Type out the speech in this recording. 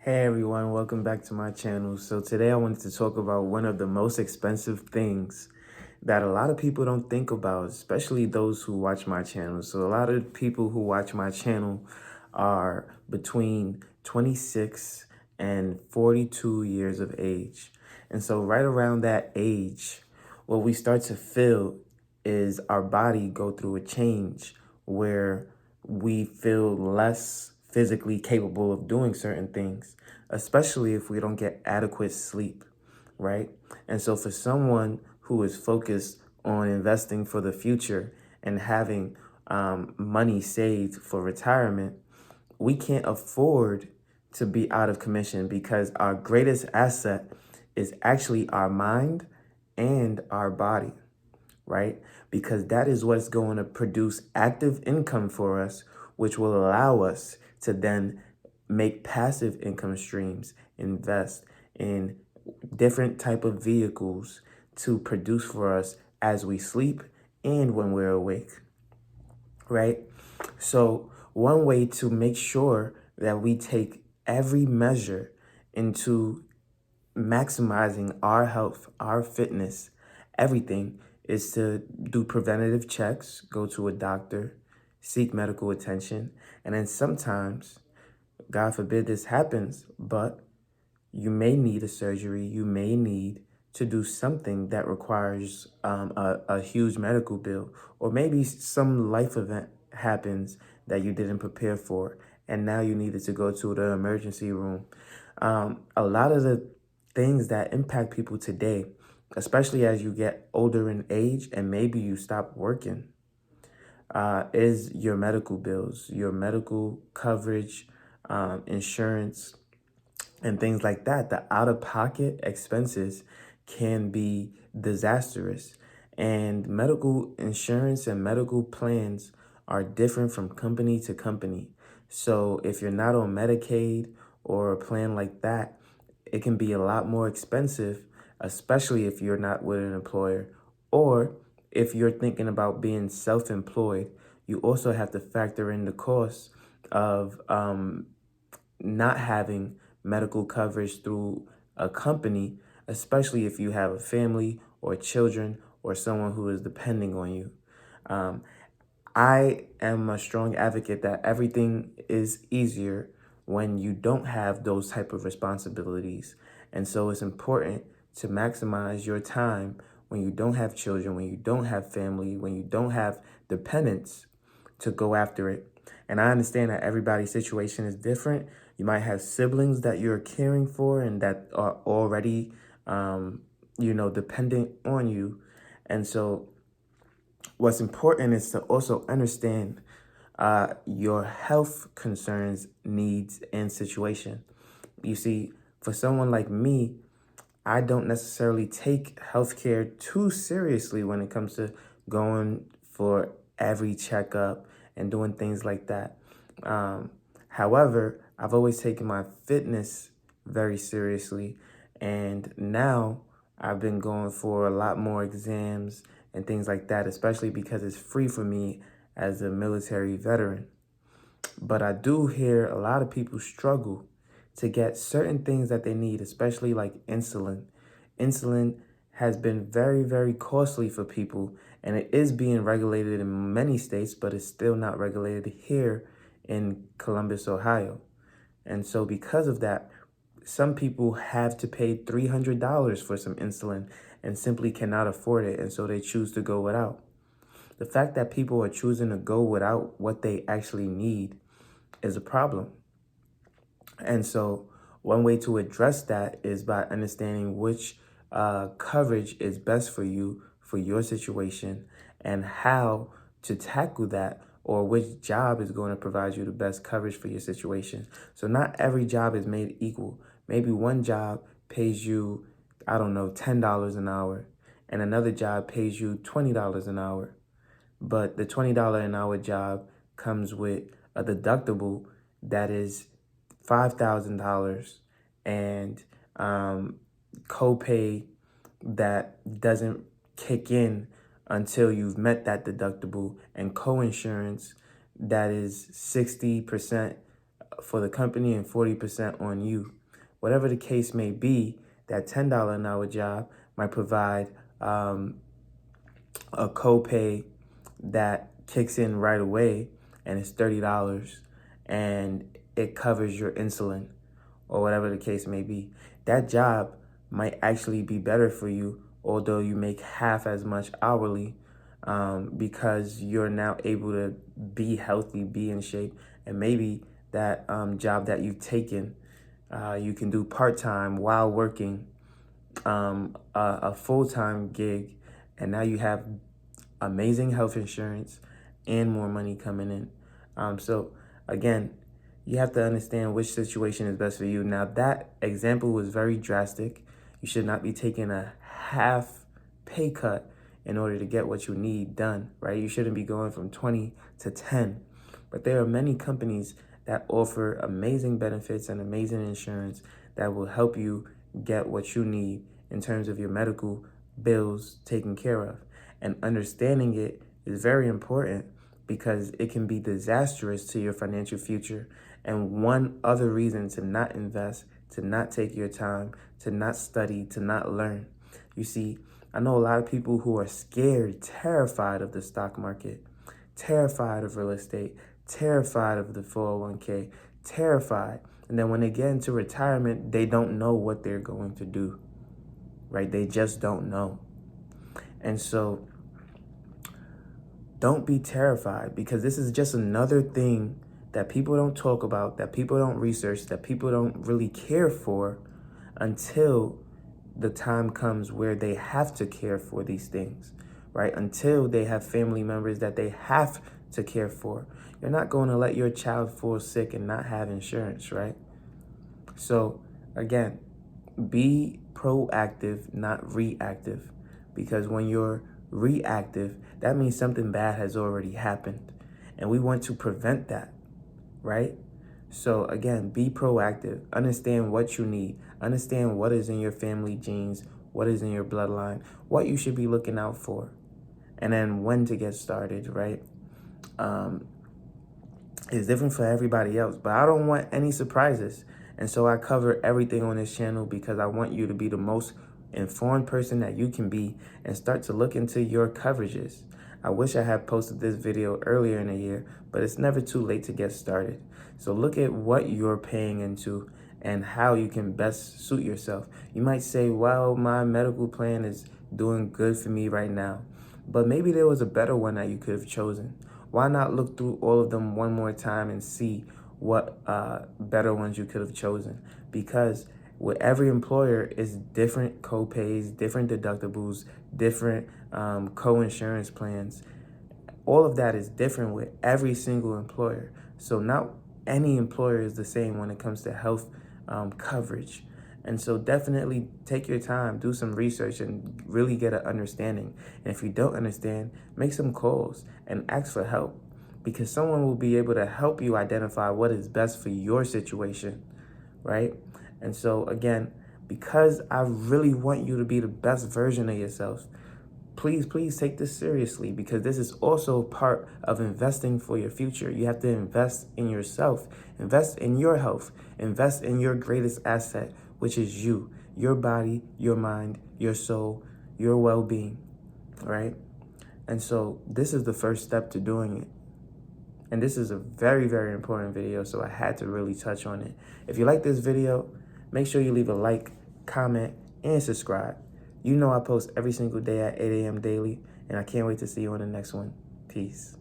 Hey everyone, welcome back to my channel. So today I wanted to talk about one of the most expensive things that a lot of people don't think about, especially those who watch my channel. So a lot of people who watch my channel are between 26 and 42 years of age. And so right around that age, what we start to feel is our body go through a change where we feel less physically capable of doing certain things, especially if we don't get adequate sleep, right? And so for someone who is focused on investing for the future and having money saved for retirement, we can't afford to be out of commission because our greatest asset is actually our mind and our body, right? Because that is what's going to produce active income for us, which will allow us to then make passive income streams, invest in different type of vehicles to produce for us as we sleep and when we're awake, right? So one way to make sure that we take every measure into maximizing our health, our fitness, everything is to do preventative checks, go to a doctor, seek medical attention. And then sometimes, God forbid this happens, but you may need a surgery, you may need to do something that requires a huge medical bill, or maybe some life event happens that you didn't prepare for, and now you needed to go to the emergency room. A lot of the things that impact people today, especially as you get older in age and maybe you stop working, is your medical bills, your medical coverage, insurance, and things like that. The out-of-pocket expenses can be disastrous. And medical insurance and medical plans are different from company to company. So if you're not on Medicaid or a plan like that, it can be a lot more expensive, especially if you're not with an employer. Or if you're thinking about being self-employed, you also have to factor in the cost of not having medical coverage through a company, especially if you have a family or children or someone who is depending on you. Um, I am a strong advocate that everything is easier when you don't have those type of responsibilities. And so it's important to maximize your time when you don't have children, when you don't have family, when you don't have dependents, to go after it. And I understand that everybody's situation is different. You might have siblings that you're caring for and that are already, dependent on you. And so what's important is to also understand your health concerns, needs, and situation. You see, for someone like me, I don't necessarily take healthcare too seriously when it comes to going for every checkup and doing things like that. However, I've always taken my fitness very seriously, and now I've been going for a lot more exams and things like that, especially because it's free for me as a military veteran. But I do hear a lot of people struggle to get certain things that they need, especially like insulin. Insulin has been very, very costly for people, and it is being regulated in many states, but it's still not regulated here in Columbus, Ohio. And so because of that, some people have to pay $300 for some insulin and simply cannot afford it, and so they choose to go without. The fact that people are choosing to go without what they actually need is a problem. And so one way to address that is by understanding which coverage is best for you, for your situation, and how to tackle that, or which job is going to provide you the best coverage for your situation. So not every job is made equal. Maybe one job pays you, I don't know, $10 an hour, and another job pays you $20 an hour. But the $20 an hour job comes with a deductible that is $5,000 and copay that doesn't kick in until you've met that deductible, and coinsurance that is 60% for the company and 40% on you. Whatever the case may be, that $10 an hour job might provide a copay that kicks in right away, and it's $30, and it covers your insulin or whatever the case may be. That job might actually be better for you, although you make half as much hourly, because you're now able to be healthy, be in shape, and maybe that job that you've taken, you can do part-time while working a full-time gig, and now you have amazing health insurance and more money coming in. So again, you have to understand which situation is best for you. Now, that example was very drastic. You should not be taking a half pay cut in order to get what you need done, right? You shouldn't be going from 20 to 10. But there are many companies that offer amazing benefits and amazing insurance that will help you get what you need in terms of your medical bills taken care of. And understanding it is very important, because it can be disastrous to your financial future. And one other reason to not invest, to not take your time, to not study, to not learn. You see, I know a lot of people who are scared, terrified of the stock market, terrified of real estate, terrified of the 401k, terrified. And then when they get into retirement, they don't know what they're going to do, right? They just don't know. And so don't be terrified, because this is just another thing that people don't talk about, that people don't research, that people don't really care for until the time comes where they have to care for these things, right? Until they have family members that they have to care for. You're not going to let your child fall sick and not have insurance, right? So again, be proactive, not reactive, because when you're reactive, that means something bad has already happened, and we want to prevent that, right? So again, be proactive, understand what you need, understand what is in your family genes, what is in your bloodline, what you should be looking out for, and then when to get started, right? It's different for everybody else, but I don't want any surprises. And so I cover everything on this channel because I want you to be the most informed person that you can be and start to look into your coverages. I wish I had posted this video earlier in the year, but it's never too late to get started. So look at what you're paying into and how you can best suit yourself. You might say, well, my medical plan is doing good for me right now, but maybe there was a better one that you could have chosen. Why not look through all of them one more time and see what better ones you could have chosen? Because with every employer is different co-pays, different deductibles, different co-insurance plans. All of that is different with every single employer. So not any employer is the same when it comes to health coverage. And so definitely take your time, do some research, and really get an understanding. And if you don't understand, make some calls and ask for help, because someone will be able to help you identify what is best for your situation, right? And so again, because I really want you to be the best version of yourself, please take this seriously, because this is also part of investing for your future. You have to invest in yourself, invest in your health, invest in your greatest asset, which is you, your body, your mind, your soul, your well-being, right? And so this is the first step to doing it. And this is a very, very important video, so I had to really touch on it. If you like this video, make sure you leave a like, comment, and subscribe. You know I post every single day at 8 a.m. daily, and I can't wait to see you on the next one. Peace.